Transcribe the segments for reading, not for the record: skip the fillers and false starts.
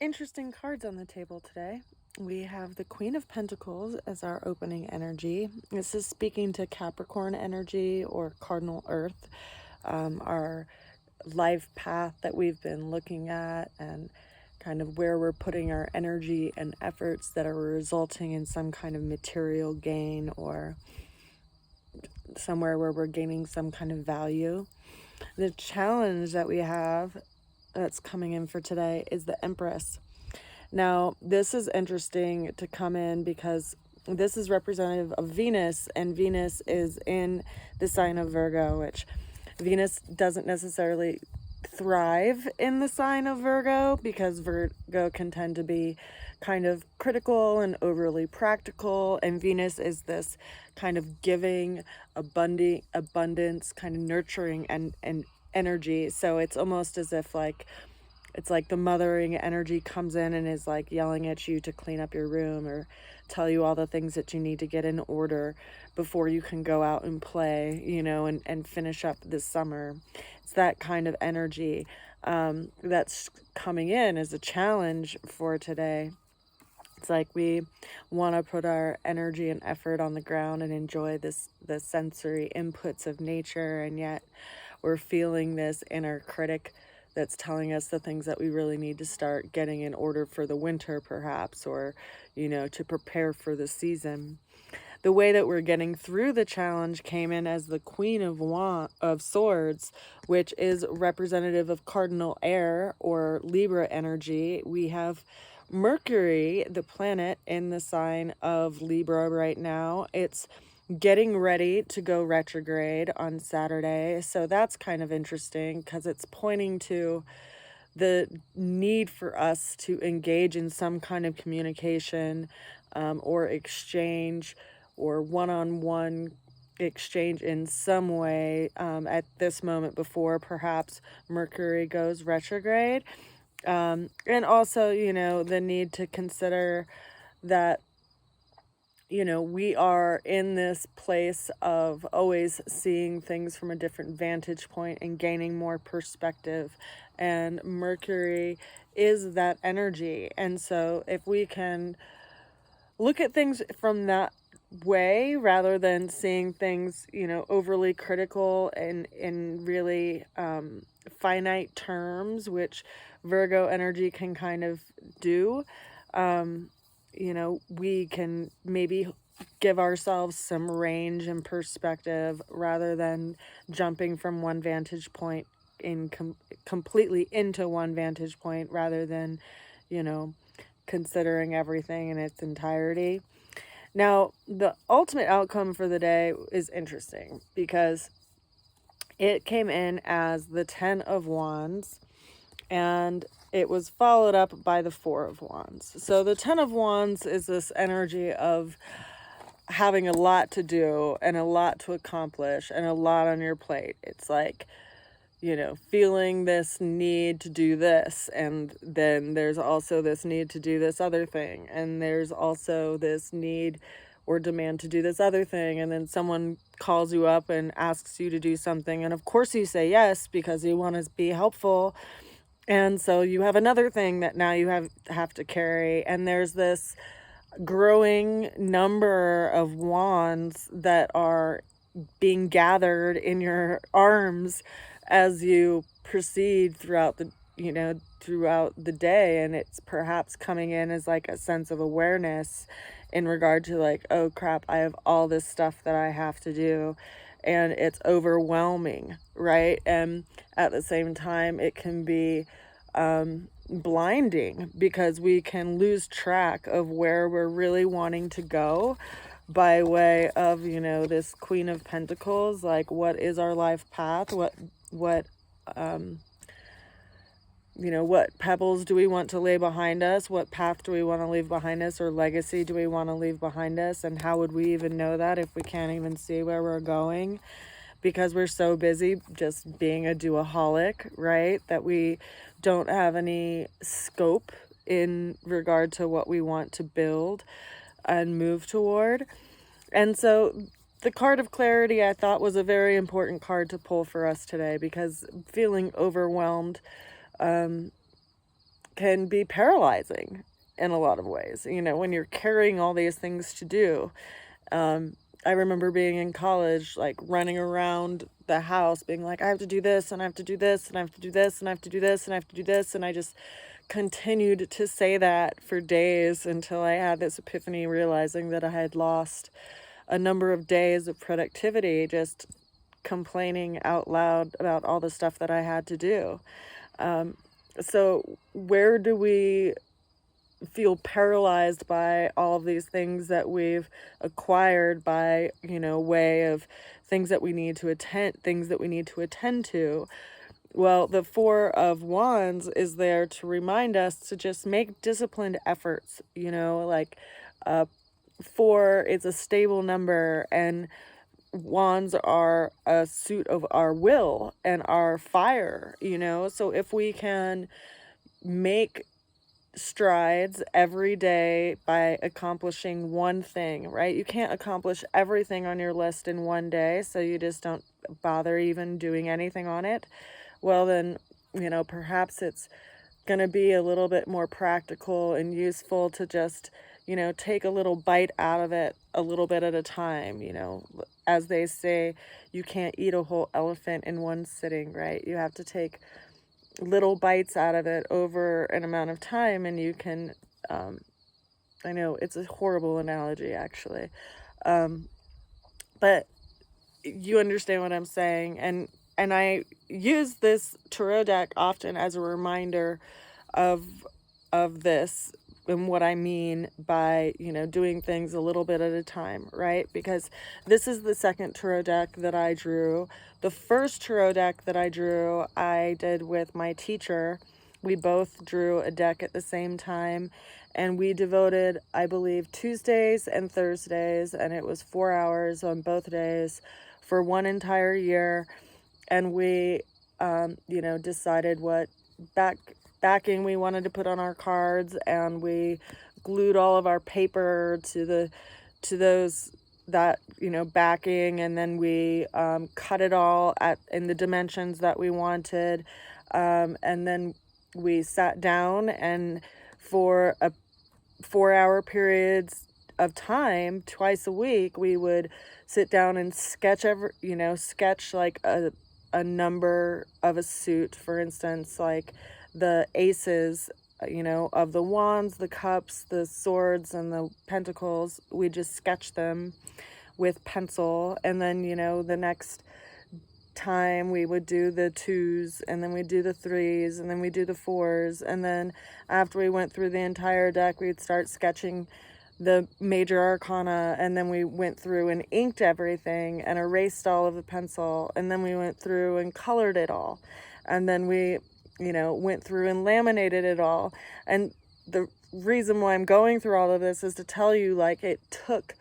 interesting cards on the table today. We have the Queen of Pentacles as our opening energy. This is speaking to Capricorn energy or cardinal earth, our life path that we've been looking at, and kind of where we're putting our energy and efforts that are resulting in some kind of material gain or somewhere where we're gaining some kind of value. The challenge that we have that's coming in for today is the Empress. Now, this is interesting to come in because this is representative of Venus, and Venus is in the sign of Virgo, which Venus doesn't necessarily thrive in the sign of Virgo because Virgo can tend to be kind of critical and overly practical, and Venus is this kind of giving, abundance, kind of nurturing and energy. So it's almost as if it's like the mothering energy comes in and is like yelling at you to clean up your room or tell you all the things that you need to get in order before you can go out and play, and finish up this summer. It's that kind of energy that's coming in as a challenge for today. It's like we want to put our energy and effort on the ground and enjoy the sensory inputs of nature, and yet we're feeling this inner critic that's telling us the things that we really need to start getting in order for the winter, perhaps, or, to prepare for the season. The way that we're getting through the challenge came in as the Queen of Swords, which is representative of cardinal air or Libra energy. We have Mercury, the planet, in the sign of Libra right now. It's getting ready to go retrograde on Saturday. So that's kind of interesting because it's pointing to the need for us to engage in some kind of communication or exchange or one-on-one exchange in some way at this moment before perhaps Mercury goes retrograde. And also, the need to consider that we are in this place of always seeing things from a different vantage point and gaining more perspective. And Mercury is that energy. And so if we can look at things from that way, rather than seeing things, overly critical and in really finite terms, which Virgo energy can kind of do, we can maybe give ourselves some range and perspective rather than jumping from one vantage point completely into one vantage point, rather than, considering everything in its entirety. Now, the ultimate outcome for the day is interesting because it came in as the 10 of Wands, and it was followed up by the 4 of Wands. So the 10 of Wands is this energy of having a lot to do and a lot to accomplish and a lot on your plate. It's like, feeling this need to do this, and then there's also this need to do this other thing, and there's also this need or demand to do this other thing, and then someone calls you up and asks you to do something, and of course you say yes because you want to be helpful. And so you have another thing that now you have to carry, and there's this growing number of wands that are being gathered in your arms as you proceed throughout the day. And it's perhaps coming in as like a sense of awareness in regard to like, oh crap, I have all this stuff that I have to do, and it's overwhelming, right? And at the same time, it can be blinding because we can lose track of where we're really wanting to go by way of, this Queen of Pentacles. Like, what is our life path? What pebbles do we want to lay behind us? What path do we want to leave behind us, or legacy do we want to leave behind us? And how would we even know that if we can't even see where we're going? Because we're so busy just being a doaholic, right? That we don't have any scope in regard to what we want to build and move toward. And so the card of clarity, I thought, was a very important card to pull for us today, because feeling overwhelmed can be paralyzing in a lot of ways, you know, when you're carrying all these things to do. I remember being in college, like running around the house being like, I have to do this, and I have to do this, and I have to do this, and I have to do this, and I have to do this. And I just continued to say that for days until I had this epiphany, realizing that I had lost a number of days of productivity just complaining out loud about all the stuff that I had to do. So where do we feel paralyzed by all of these things that we've acquired by, you know, way of things that we need to attend to? Well, the Four of Wands is there to remind us to just make disciplined efforts, you know, like 4 is a stable number, and wands are a suit of our will and our fire, you know. So if we can make strides every day by accomplishing one thing, right? You can't accomplish everything on your list in one day, so you just don't bother even doing anything on it. Well, then, you know, perhaps it's going to be a little bit more practical and useful to just, you know, take a little bite out of it a little bit at a time. You know, as they say, you can't eat a whole elephant in one sitting, right? You have to take little bites out of it over an amount of time, and you can, I know it's a horrible analogy actually, but you understand what I'm saying. And I use this tarot deck often as a reminder of this and what I mean by, you know, doing things a little bit at a time, right? Because this is the second tarot deck that I drew. The first tarot deck that I drew, I did with my teacher. We both drew a deck at the same time, and we devoted, I believe, Tuesdays and Thursdays, and it was 4 hours on both days for one entire year. And we, you know, decided what backing we wanted to put on our cards, and we glued all of our paper to those, that, you know, backing, and then we cut it all in the dimensions that we wanted, and then we sat down, and for a 4-hour periods of time twice a week, we would sit down and sketch like a number of a suit. For instance, like the aces, you know, of the wands, the cups, the swords, and the pentacles. We just sketch them with pencil, and then, you know, the next time we would do the 2s, and then we'd do the 3s, and then we'd do the 4s, and then after we went through the entire deck, we'd start sketching the major arcana, and then we went through and inked everything and erased all of the pencil, and then we went through and colored it all, and then we, you know, went through and laminated it all. And the reason why I'm going through all of this is to tell you, like, it took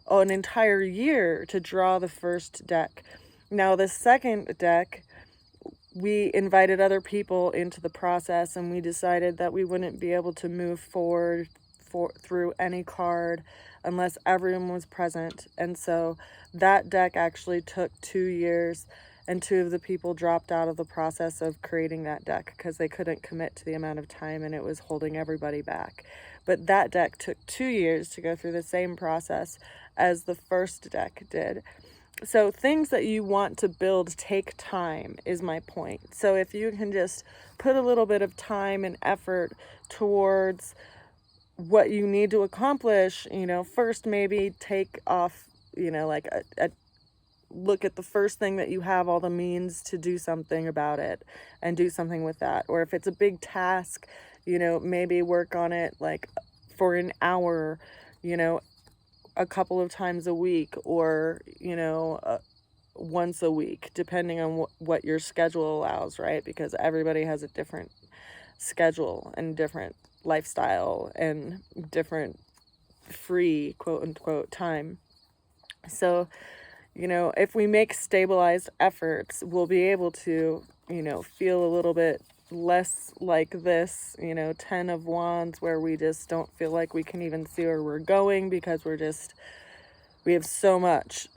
an entire year to draw the first deck. Now, the second deck, we invited other people into the process, and we decided that we wouldn't be able to move forward through any card unless everyone was present. And so that deck actually took 2 years, and 2 of the people dropped out of the process of creating that deck because they couldn't commit to the amount of time, and it was holding everybody back. But that deck took 2 years to go through the same process as the first deck did. So things that you want to build take time, is my point. So if you can just put a little bit of time and effort towards what you need to accomplish, you know, first maybe take off, you know, like a look at the first thing that you have all the means to do something about it, and do something with that. Or if it's a big task, you know, maybe work on it like for an hour, you know, a couple of times a week, or, you know, once a week, depending on what your schedule allows, right? Because everybody has a different schedule and different lifestyle and different free, quote unquote, time. So, you know, if we make stabilized efforts, we'll be able to, you know, feel a little bit less like this, you know, 10 of Wands, where we just don't feel like we can even see where we're going because we have so much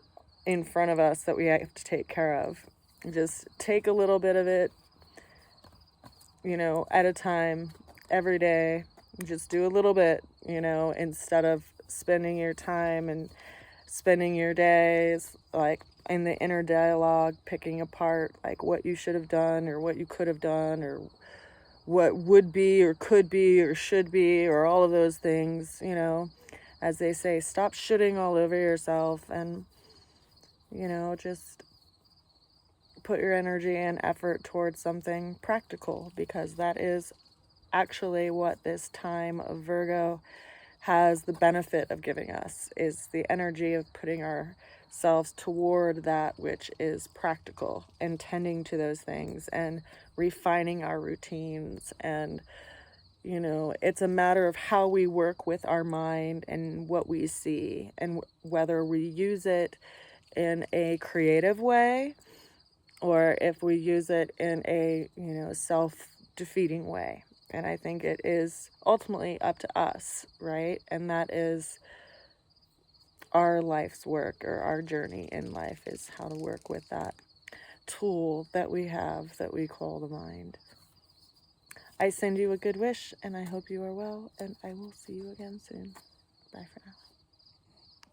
in front of us that we have to take care of. Just take a little bit of it, you know, at a time, every day. Just do a little bit, you know, instead of spending your time and spending your days like in the inner dialogue, picking apart like what you should have done or what you could have done or what would be or could be or should be or all of those things, you know. As they say, stop shitting all over yourself and, you know, just put your energy and effort towards something practical, because that is actually what this time of Virgo has the benefit of giving us, is the energy of putting ourselves toward that which is practical and tending to those things and refining our routines. And, you know, it's a matter of how we work with our mind and what we see, and whether we use it in a creative way or if we use it in a, you know, self-defeating way. And I think it is ultimately up to us, right? And that is our life's work, or our journey in life, is how to work with that tool that we have that we call the mind. I send you a good wish, and I hope you are well, and I will see you again soon. Bye for now.